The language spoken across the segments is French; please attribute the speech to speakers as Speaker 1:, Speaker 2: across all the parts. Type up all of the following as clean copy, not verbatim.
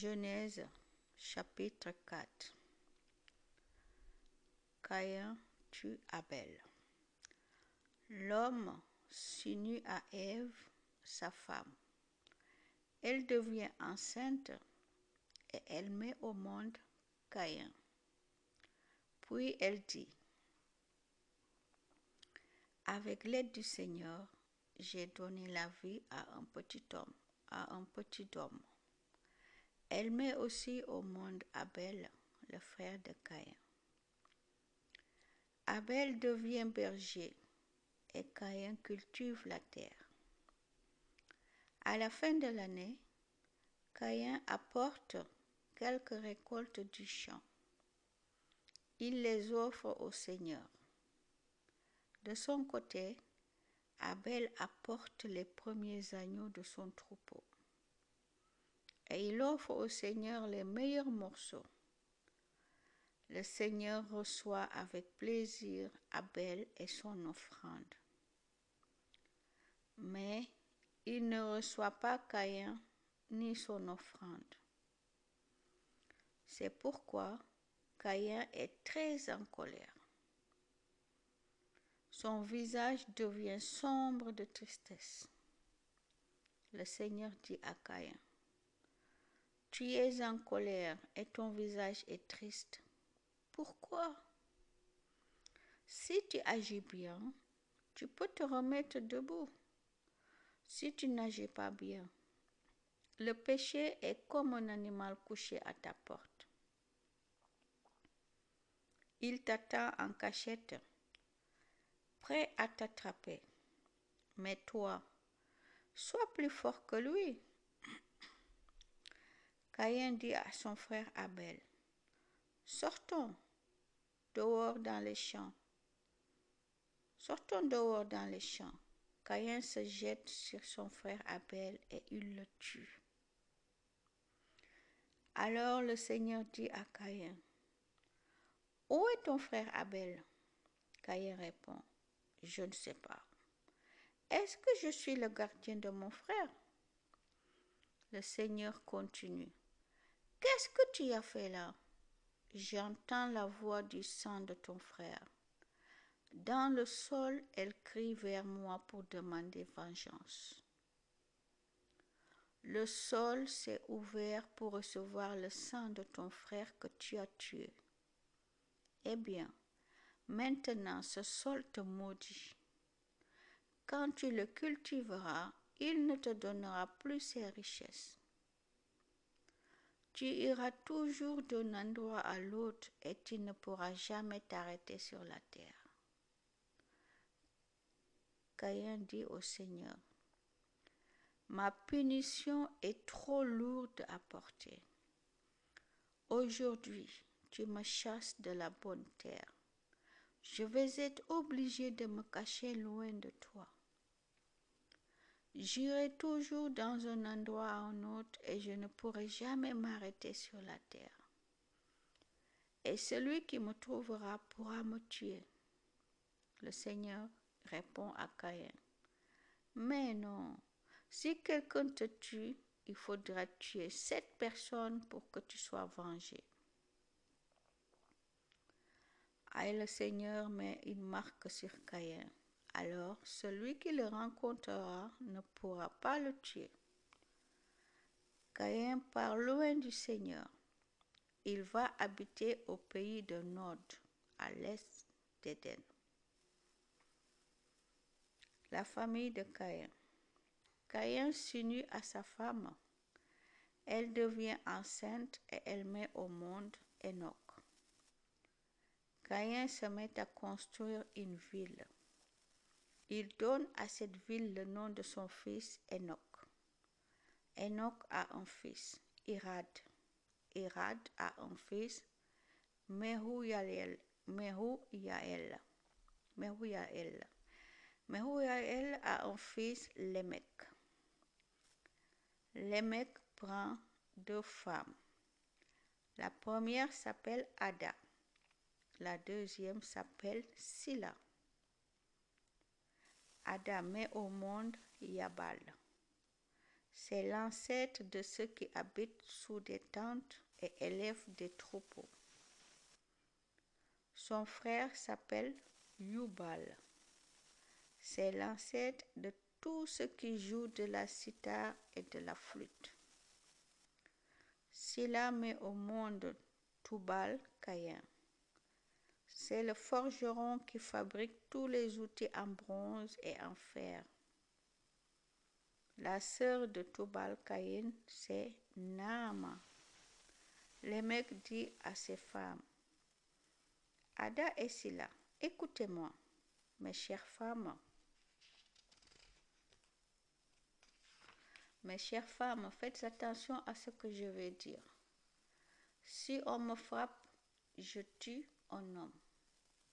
Speaker 1: Genèse chapitre 4. Caïn tue Abel. L'homme s'unit à Ève, sa femme. Elle devient enceinte et elle met au monde Caïn. Puis elle dit: avec l'aide du Seigneur, j'ai donné la vie à un petit homme. Elle met aussi au monde Abel, le frère de Caïn. Abel devient berger et Caïn cultive la terre. À la fin de l'année, Caïn apporte quelques récoltes du champ. Il les offre au Seigneur. De son côté, Abel apporte les premiers agneaux de son troupeau. Et il offre au Seigneur les meilleurs morceaux. Le Seigneur reçoit avec plaisir Abel et son offrande. Mais il ne reçoit pas Caïn ni son offrande. C'est pourquoi Caïn est très en colère. Son visage devient sombre de tristesse. Le Seigneur dit à Caïn: tu es en colère et ton visage est triste. Pourquoi? Si tu agis bien, tu peux te remettre debout. Si tu n'agis pas bien, le péché est comme un animal couché à ta porte. Il t'attend en cachette, prêt à t'attraper. Mais toi, sois plus fort que lui. Caïn dit à son frère Abel: sortons dehors dans les champs. Sortons dehors dans les champs. Caïn se jette sur son frère Abel et il le tue. Alors le Seigneur dit à Caïn: où est ton frère Abel? Caïn répond: je ne sais pas. Est-ce que je suis le gardien de mon frère? Le Seigneur continue: qu'est-ce que tu as fait là? J'entends la voix du sang de ton frère. Dans le sol, elle crie vers moi pour demander vengeance. Le sol s'est ouvert pour recevoir le sang de ton frère que tu as tué. Eh bien, maintenant ce sol te maudit. Quand tu le cultiveras, il ne te donnera plus ses richesses. Tu iras toujours d'un endroit à l'autre et tu ne pourras jamais t'arrêter sur la terre. Caïn dit au Seigneur: ma punition est trop lourde à porter. Aujourd'hui, tu me chasses de la bonne terre. Je vais être obligé de me cacher loin de toi. J'irai toujours dans un endroit à un autre et je ne pourrai jamais m'arrêter sur la terre. Et celui qui me trouvera pourra me tuer. Le Seigneur répond à Caïn: mais non, si quelqu'un te tue, il faudra tuer 7 personnes pour que tu sois vengé. Et le Seigneur met une marque sur Caïn. Alors celui qui le rencontrera ne pourra pas le tuer. Caïn part loin du Seigneur. Il va habiter au pays de Nod, à l'est d'Éden. La famille de Caïn. Caïn s'unit à sa femme. Elle devient enceinte et elle met au monde Enoch. Caïn se met à construire une ville. Il donne à cette ville le nom de son fils Enoch. Enoch a un fils, Irad. Irad a un fils, Mehujael. Mehujael a un fils, Lémec. Lémec prend 2 femmes. La première s'appelle Ada. La deuxième s'appelle Silla. Ada met au monde Yabal. C'est l'ancêtre de ceux qui habitent sous des tentes et élèvent des troupeaux. Son frère s'appelle Yubal. C'est l'ancêtre de tous ceux qui jouent de la cithare et de la flûte. Sila met au monde Tubal-Caïn. C'est le forgeron qui fabrique tous les outils en bronze et en fer. La sœur de Tubal-Caïn, c'est Naama. Le mec dit à ses femmes, Ada et Sila, écoutez-moi, mes chères femmes. Mes chères femmes, faites attention à ce que je vais dire. Si on me frappe, je tue un homme.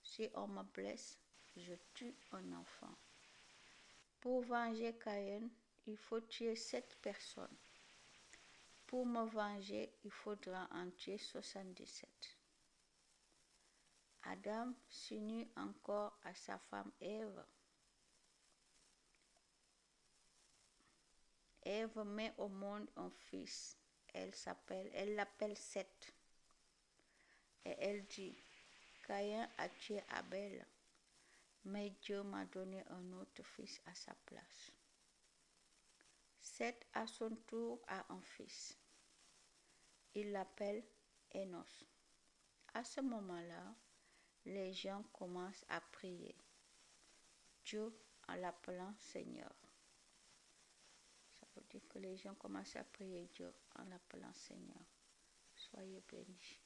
Speaker 1: Si on me blesse, je tue un enfant. Pour venger Caïn, il faut tuer 7 personnes. Pour me venger, il faudra en tuer 77. Adam s'unit encore à sa femme Ève. Ève met au monde un fils. Elle l'appelle Seth. Et elle dit, Caïn a tué Abel, mais Dieu m'a donné un autre fils à sa place. Seth à son tour a un fils. Il l'appelle Enos. À ce moment-là, les gens commencent à prier Dieu en l'appelant Seigneur. Ça veut dire que les gens commencent à prier Dieu en l'appelant Seigneur. Soyez bénis.